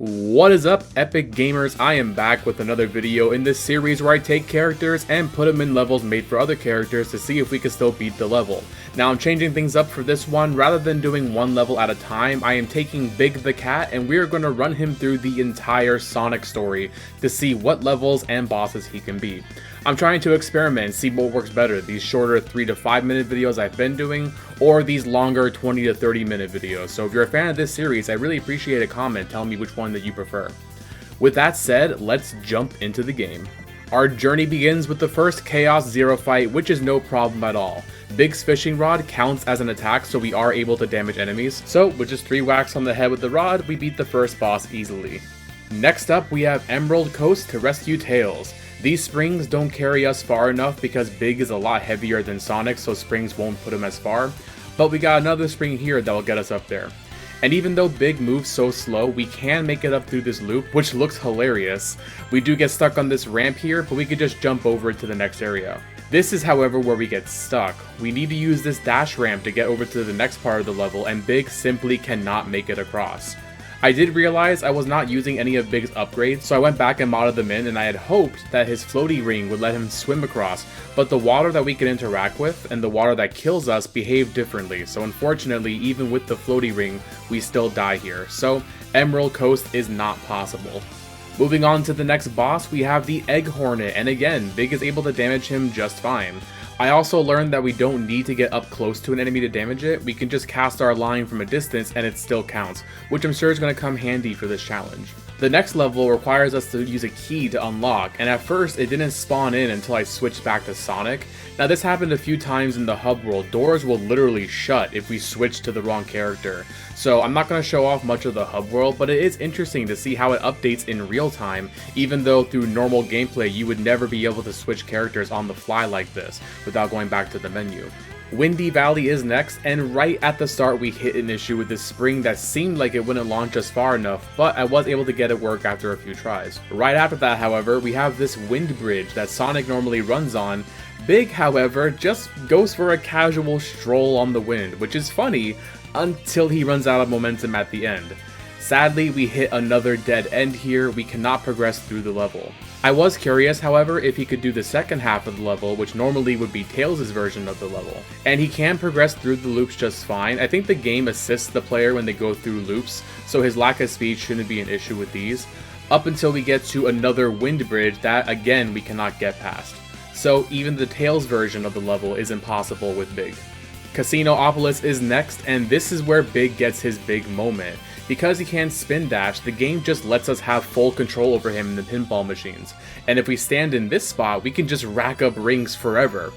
What is up, epic gamers? I am back with another video in this series where I take characters and put them in levels made for other characters to see if we can still beat the level. Now I'm changing things up for this one. Rather than doing one level at a time, I am taking Big the Cat and we are going to run him through the entire Sonic story to see what levels and bosses he can beat. I'm trying to experiment and see what works better, these shorter 3 to 5 minute videos I've been doing, or these longer 20 to 30 minute videos. So if you're a fan of this series, I really appreciate a comment telling me which one that you prefer. With that said, let's jump into the game. Our journey begins with the first Chaos Zero fight, which is no problem at all. Big's fishing rod counts as an attack, so we are able to damage enemies. So with just 3 whacks on the head with the rod, we beat the first boss easily. Next up, we have Emerald Coast to rescue Tails. These springs don't carry us far enough because Big is a lot heavier than Sonic, so springs won't put him as far, but we got another spring here that will get us up there. And even though Big moves so slow, we can make it up through this loop, which looks hilarious. We do get stuck on this ramp here, but we could just jump over to the next area. This is, however, where we get stuck. We need to use this dash ramp to get over to the next part of the level, and Big simply cannot make it across. I did realize I was not using any of Big's upgrades, so I went back and modded them in, and I had hoped that his floaty ring would let him swim across, but the water that we can interact with and the water that kills us behave differently, so unfortunately even with the floaty ring we still die here, so Emerald Coast is not possible. Moving on to the next boss, we have the Egg Hornet, and again, Big is able to damage him just fine. I also learned that we don't need to get up close to an enemy to damage it, we can just cast our line from a distance and it still counts, which I'm sure is going to come handy for this challenge. The next level requires us to use a key to unlock, and at first it didn't spawn in until I switched back to Sonic. Now this happened a few times in the hub world, doors will literally shut if we switch to the wrong character. So I'm not going to show off much of the hub world, but it is interesting to see how it updates in real time, even though through normal gameplay you would never be able to switch characters on the fly like this without going back to the menu. Windy Valley is next, and right at the start we hit an issue with this spring that seemed like it wouldn't launch us far enough, but I was able to get it work after a few tries. Right after that, however, we have this wind bridge that Sonic normally runs on. Big, however, just goes for a casual stroll on the wind, which is funny until he runs out of momentum at the end. Sadly, we hit another dead end here, we cannot progress through the level. I was curious, however, if he could do the second half of the level, which normally would be Tails' version of the level. And he can progress through the loops just fine. I think the game assists the player when they go through loops, so his lack of speed shouldn't be an issue with these. Up until we get to another wind bridge that, again, we cannot get past. So even the Tails version of the level is impossible with Big. Casinopolis is next, and this is where Big gets his big moment. Because he can spin dash, the game just lets us have full control over him in the pinball machines, and if we stand in this spot, we can just rack up rings forever.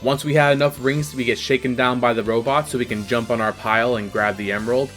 Once we had enough rings, we get shaken down by the robot so we can jump on our pile and grab the emerald.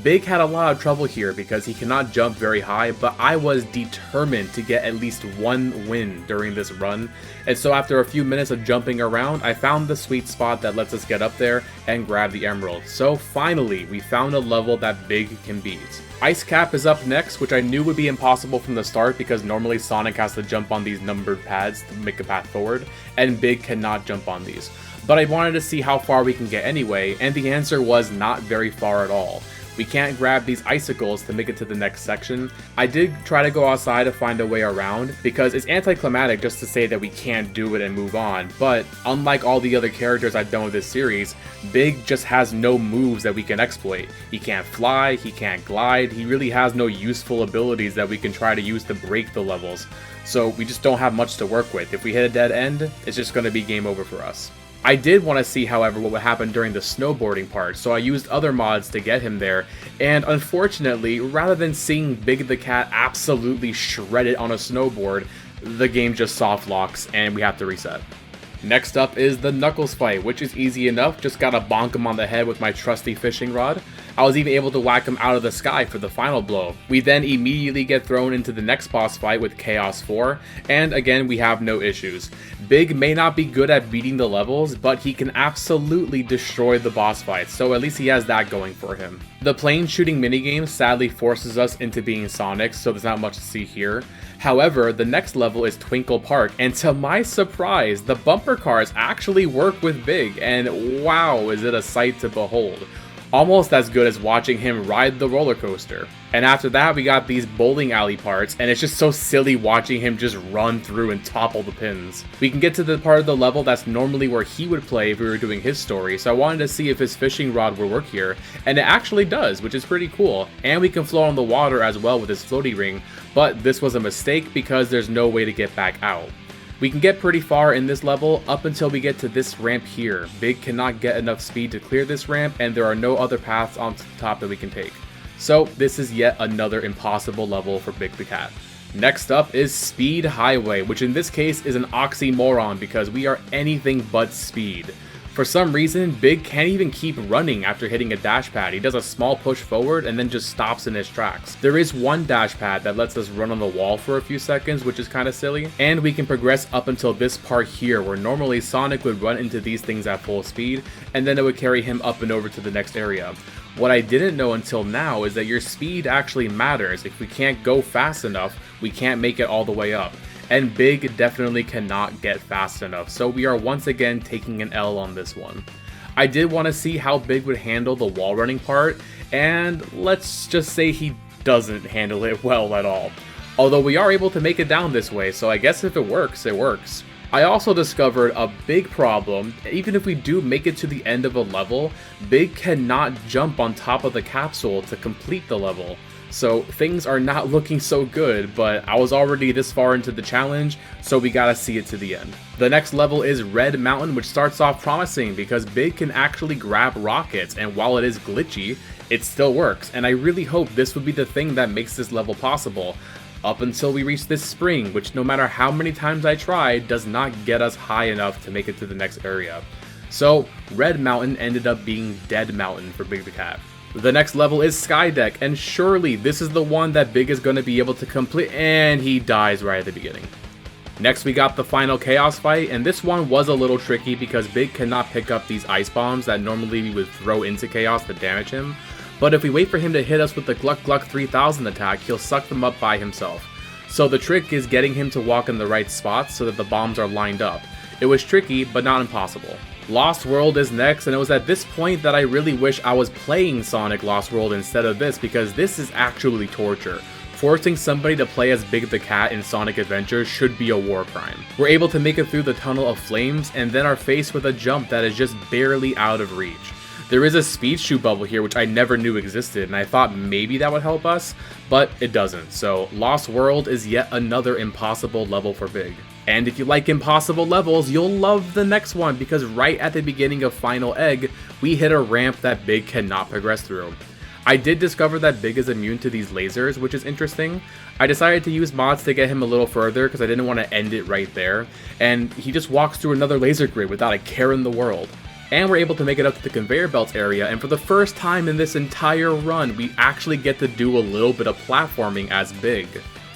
Big had a lot of trouble here because he cannot jump very high, but I was determined to get at least one win during this run, and so after a few minutes of jumping around, I found the sweet spot that lets us get up there and grab the emerald. So finally, we found a level that Big can beat. Ice Cap is up next, which I knew would be impossible from the start because normally Sonic has to jump on these numbered pads to make a path forward, and Big cannot jump on these. But I wanted to see how far we can get anyway, and the answer was not very far at all. We can't grab these icicles to make it to the next section. I did try to go outside to find a way around, because it's anticlimactic just to say that we can't do it and move on, but unlike all the other characters I've done with this series, Big just has no moves that we can exploit. He can't fly, he can't glide, he really has no useful abilities that we can try to use to break the levels, so we just don't have much to work with. If we hit a dead end, it's just going to be game over for us. I did want to see, however, what would happen during the snowboarding part, so I used other mods to get him there, and unfortunately, rather than seeing Big the Cat absolutely shredded on a snowboard, the game just soft locks and we have to reset. Next up is the Knuckles fight, which is easy enough, just gotta bonk him on the head with my trusty fishing rod. I was even able to whack him out of the sky for the final blow. We then immediately get thrown into the next boss fight with Chaos 4, and again we have no issues. Big may not be good at beating the levels, but he can absolutely destroy the boss fights, so at least he has that going for him. The plane shooting minigame sadly forces us into being Sonic, so there's not much to see here. However, the next level is Twinkle Park, and to my surprise, the bumper cars actually work with Big, and wow, is it a sight to behold. Almost as good as watching him ride the roller coaster. And after that, we got these bowling alley parts, and it's just so silly watching him just run through and topple the pins. We can get to the part of the level that's normally where he would play if we were doing his story, so I wanted to see if his fishing rod would work here, and it actually does, which is pretty cool. And we can float on the water as well with his floaty ring, but this was a mistake because there's no way to get back out. We can get pretty far in this level up until we get to this ramp here. Big cannot get enough speed to clear this ramp, and there are no other paths onto the top that we can take. So this is yet another impossible level for Big the Cat. Next up is Speed Highway, which in this case is an oxymoron because we are anything but speed. For some reason, Big can't even keep running after hitting a dash pad. He does a small push forward and then just stops in his tracks. There is one dash pad that lets us run on the wall for a few seconds, which is kind of silly. And we can progress up until this part here, where normally Sonic would run into these things at full speed, and then it would carry him up and over to the next area. What I didn't know until now is that your speed actually matters. If we can't go fast enough, we can't make it all the way up. And Big definitely cannot get fast enough, so we are once again taking an L on this one. I did want to see how Big would handle the wall running part, and let's just say he doesn't handle it well at all. Although we are able to make it down this way, so I guess if it works, it works. I also discovered a big problem. Even if we do make it to the end of a level, Big cannot jump on top of the capsule to complete the level. So things are not looking so good, but I was already this far into the challenge, so we gotta see it to the end. The next level is Red Mountain, which starts off promising because Big can actually grab rockets, and while it is glitchy, it still works, and I really hope this would be the thing that makes this level possible. Up until we reach this spring, which no matter how many times I try, does not get us high enough to make it to the next area. So Red Mountain ended up being Dead Mountain for Big the Cat. The next level is Skydeck, and surely this is the one that Big is going to be able to complete, and he dies right at the beginning. Next we got the final Chaos fight, and this one was a little tricky because Big cannot pick up these ice bombs that normally we would throw into Chaos to damage him. But if we wait for him to hit us with the Gluck Gluck 3000 attack, he'll suck them up by himself. So the trick is getting him to walk in the right spots so that the bombs are lined up. It was tricky, but not impossible. Lost World is next, and it was at this point that I really wish I was playing Sonic Lost World instead of this, because this is actually torture. Forcing somebody to play as Big the Cat in Sonic Adventure should be a war crime. We're able to make it through the Tunnel of Flames, and then are faced with a jump that is just barely out of reach. There is a speed shoe bubble here which I never knew existed, and I thought maybe that would help us, but it doesn't. So Lost World is yet another impossible level for Big. And if you like impossible levels, you'll love the next one, because right at the beginning of Final Egg, we hit a ramp that Big cannot progress through. I did discover that Big is immune to these lasers, which is interesting. I decided to use mods to get him a little further because I didn't want to end it right there, and he just walks through another laser grid without a care in the world. And we're able to make it up to the conveyor belt area, and for the first time in this entire run, we actually get to do a little bit of platforming as Big.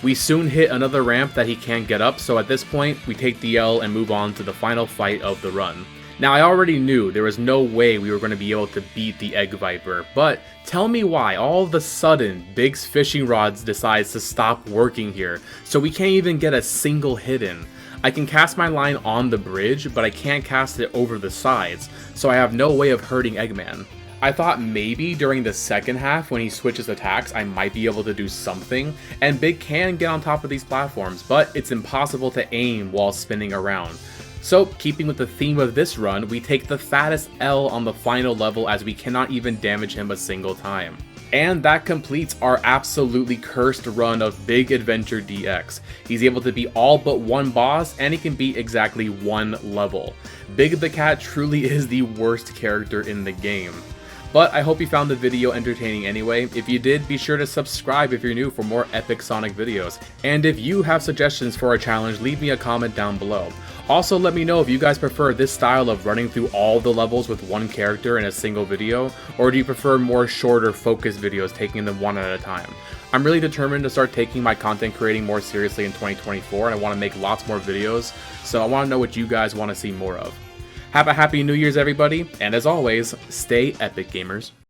We soon hit another ramp that he can't get up, so at this point, we take the L and move on to the final fight of the run. Now, I already knew there was no way we were going to be able to beat the Egg Viper, but tell me why all of a sudden Big's fishing rods decides to stop working here, so we can't even get a single hit in. I can cast my line on the bridge, but I can't cast it over the sides, so I have no way of hurting Eggman. I thought maybe during the second half when he switches attacks I might be able to do something, and Big can get on top of these platforms, but it's impossible to aim while spinning around. So, keeping with the theme of this run, we take the fattest L on the final level as we cannot even damage him a single time. And that completes our absolutely cursed run of Big Adventure DX. He's able to beat all but one boss, and he can beat exactly one level. Big the Cat truly is the worst character in the game. But I hope you found the video entertaining anyway. If you did, be sure to subscribe if you're new for more epic Sonic videos. And if you have suggestions for a challenge, leave me a comment down below. Also, let me know if you guys prefer this style of running through all the levels with one character in a single video, or do you prefer more shorter, focused videos taking them one at a time? I'm really determined to start taking my content creating more seriously in 2024, and I want to make lots more videos, so I want to know what you guys want to see more of. Have a happy New Year's, everybody, and as always, stay epic, gamers.